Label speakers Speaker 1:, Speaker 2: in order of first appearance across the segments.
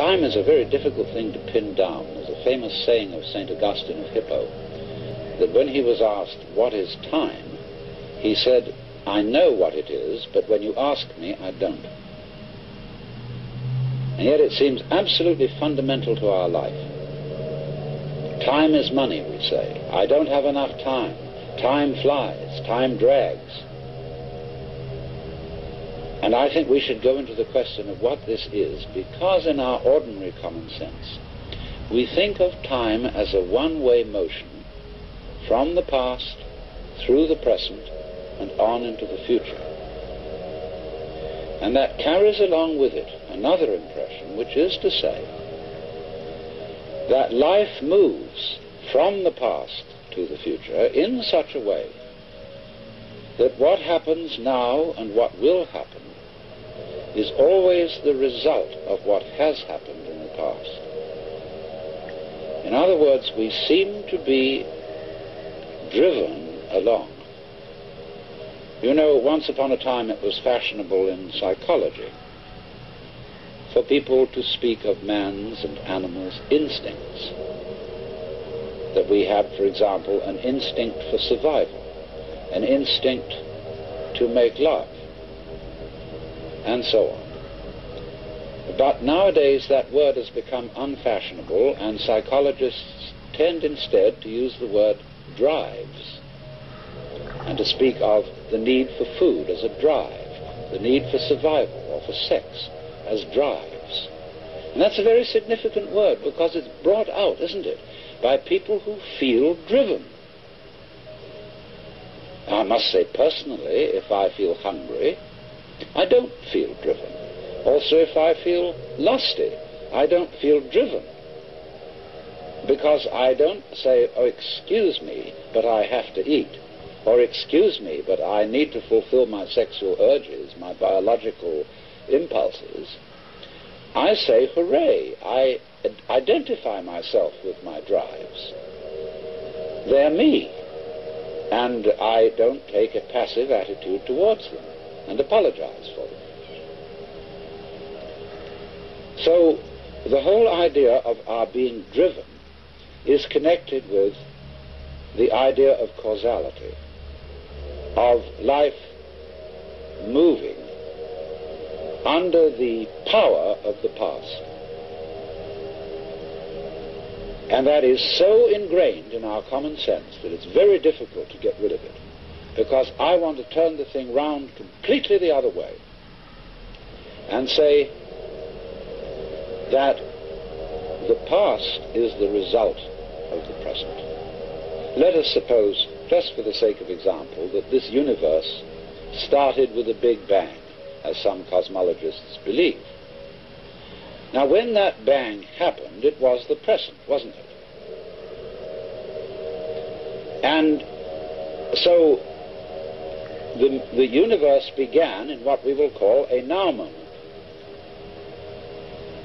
Speaker 1: Time is a very difficult thing to pin down. There's a famous saying of St. Augustine of Hippo, that when he was asked, "What is time?" he said, "I know what it is, but when you ask me, I don't." And yet it seems absolutely fundamental to our life. Time is money, we say. I don't have enough time. Time flies. Time drags. And I think we should go into the question of what this is, because in our ordinary common sense, we think of time as a one-way motion from the past, through the present, and on into the future. And that carries along with it another impression, which is to say that life moves from the past to the future in such a way that what happens now and what will happen is always the result of what has happened in the past. In other words, we seem to be driven along. You know, once upon a time it was fashionable in psychology for people to speak of man's and animals' instincts. That we have, for example, an instinct for survival, an instinct to make love, and so on. But nowadays that word has become unfashionable, and psychologists tend instead to use the word drives, and to speak of the need for food as a drive, the need for survival or for sex as drives. And that's a very significant word, because it's brought out, isn't it, by people who feel driven. I must say personally, if I feel hungry, I don't feel driven. Also, if I feel lusty, I don't feel driven. Because I don't say, "Oh, excuse me, but I have to eat." Or, "Excuse me, but I need to fulfill my sexual urges, my biological impulses." I say, "Hooray, I identify myself with my drives. They're me." And I don't take a passive attitude towards them and apologize for them. So the whole idea of our being driven is connected with the idea of causality, of life moving under the power of the past. And that is so ingrained in our common sense that it's very difficult to get rid of it, because I want to turn the thing round completely the other way and say that the past is the result of the present. Let us suppose, just for the sake of example, that this universe started with a Big Bang, as some cosmologists believe. Now, when that bang happened, it was the present, wasn't it? And so the universe began in what we will call a now moment.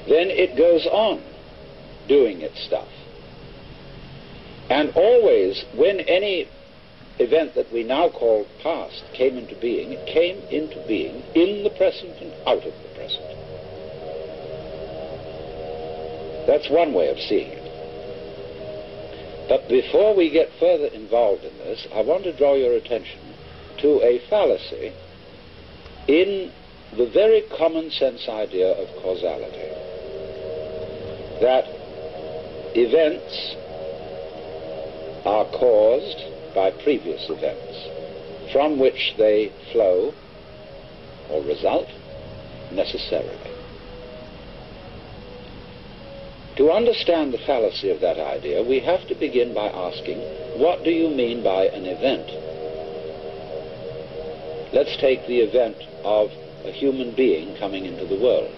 Speaker 1: Then it goes on doing its stuff. And always, when any event that we now call past came into being, it came into being in the present and out of the present. That's one way of seeing it. But before we get further involved in this, I want to draw your attention to a fallacy in the very common sense idea of causality. That events are caused by previous events, from which they flow or result necessarily. To understand the fallacy of that idea, we have to begin by asking, what do you mean by an event? Let's take the event of a human being coming into the world.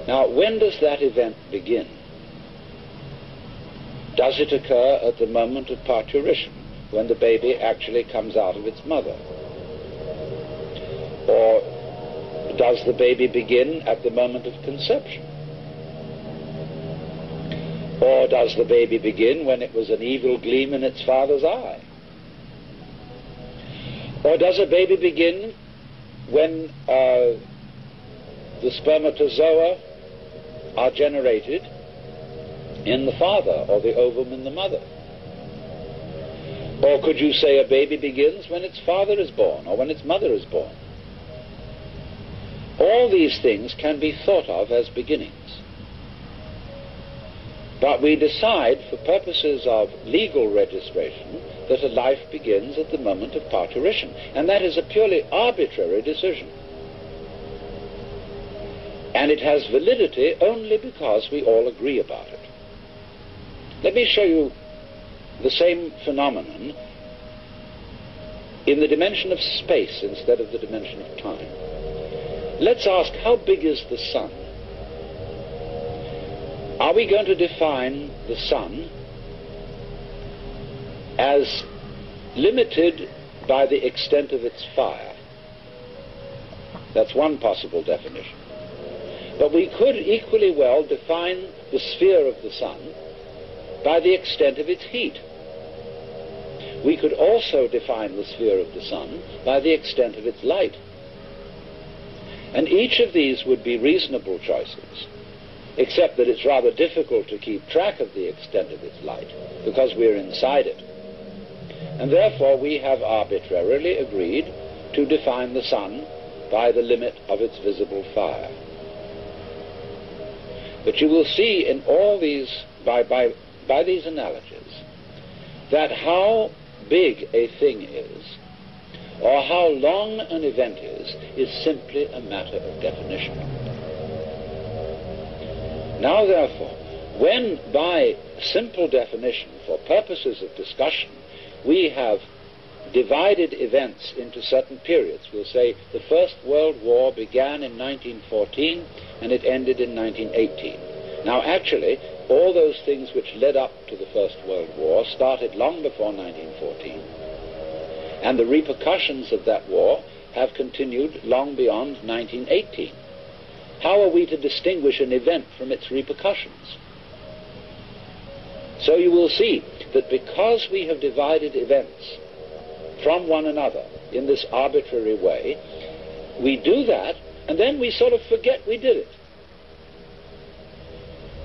Speaker 1: Now, when does that event begin? Does it occur at the moment of parturition, when the baby actually comes out of its mother? Or does the baby begin at the moment of conception? Or does the baby begin when it was an evil gleam in its father's eye? Or does a baby begin when the spermatozoa are generated in the father, or the ovum in the mother. Or could you say a baby begins when its father is born, or when its mother is born? All these things can be thought of as beginnings. But we decide, for purposes of legal registration, that a life begins at the moment of parturition. And that is a purely arbitrary decision. And it has validity only because we all agree about it. Let me show you the same phenomenon in the dimension of space instead of the dimension of time. Let's ask, how big is the sun? Are we going to define the sun as limited by the extent of its fire? That's one possible definition. But we could equally well define the sphere of the sun by the extent of its heat. We could also define the sphere of the sun by the extent of its light. And each of these would be reasonable choices, except that it's rather difficult to keep track of the extent of its light, because we're inside it. And therefore we have arbitrarily agreed to define the sun by the limit of its visible fire. But you will see in all these, by these analogies, that how big a thing is, or how long an event is simply a matter of definition. Now, therefore, when by simple definition, for purposes of discussion, we have divided events into certain periods, we'll say the First World War began in 1914 and it ended in 1918. Now, actually, all those things which led up to the First World War started long before 1914, and the repercussions of that war have continued long beyond 1918. How are we to distinguish an event from its repercussions? So you will see that because we have divided events from one another in this arbitrary way, we do that, and then we sort of forget we did it.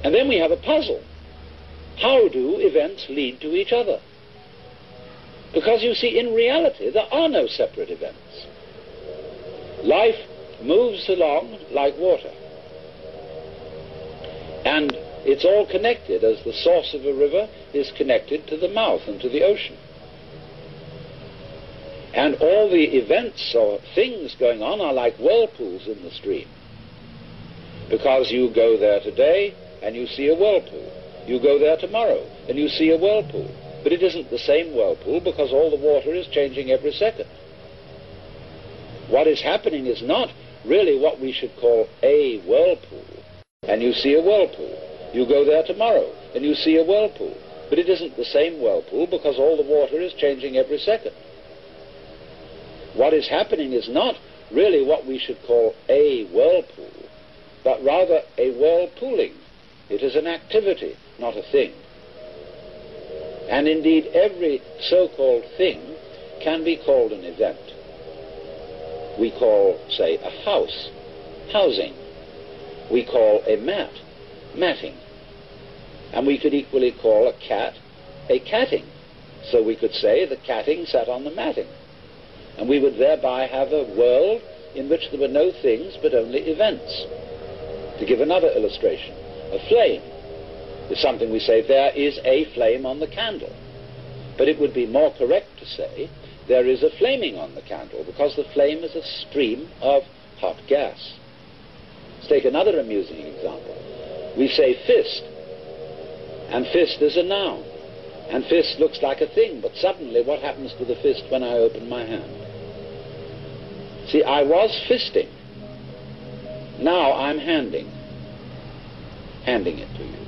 Speaker 1: And then we have a puzzle. How do events lead to each other? Because you see, in reality, there are no separate events. Life moves along like water. And it's all connected, as the source of a river is connected to the mouth and to the ocean. And all the events or things going on are like whirlpools in the stream. Because you go there today and you see a whirlpool. You go there tomorrow and you see a whirlpool. But it isn't the same whirlpool because all the water is changing every second. What is happening is not really what we should call a whirlpool. And you see a whirlpool. You go there tomorrow and you see a whirlpool. But it isn't the same whirlpool because all the water is changing every second. What is happening is not really what we should call a whirlpool, but rather a whirlpooling. It is an activity, not a thing. And indeed, every so-called thing can be called an event. We call, say, a house, housing. We call a mat, matting. And we could equally call a cat, a catting. So we could say the catting sat on the matting. And we would thereby have a world in which there were no things but only events. To give another illustration, a flame is something we say, there is a flame on the candle. But it would be more correct to say, there is a flaming on the candle, because the flame is a stream of hot gas. Let's take another amusing example. We say fist, and fist is a noun. And fist looks like a thing, but suddenly what happens to the fist when I open my hand? See, I was fisting. Now I'm handing it to you.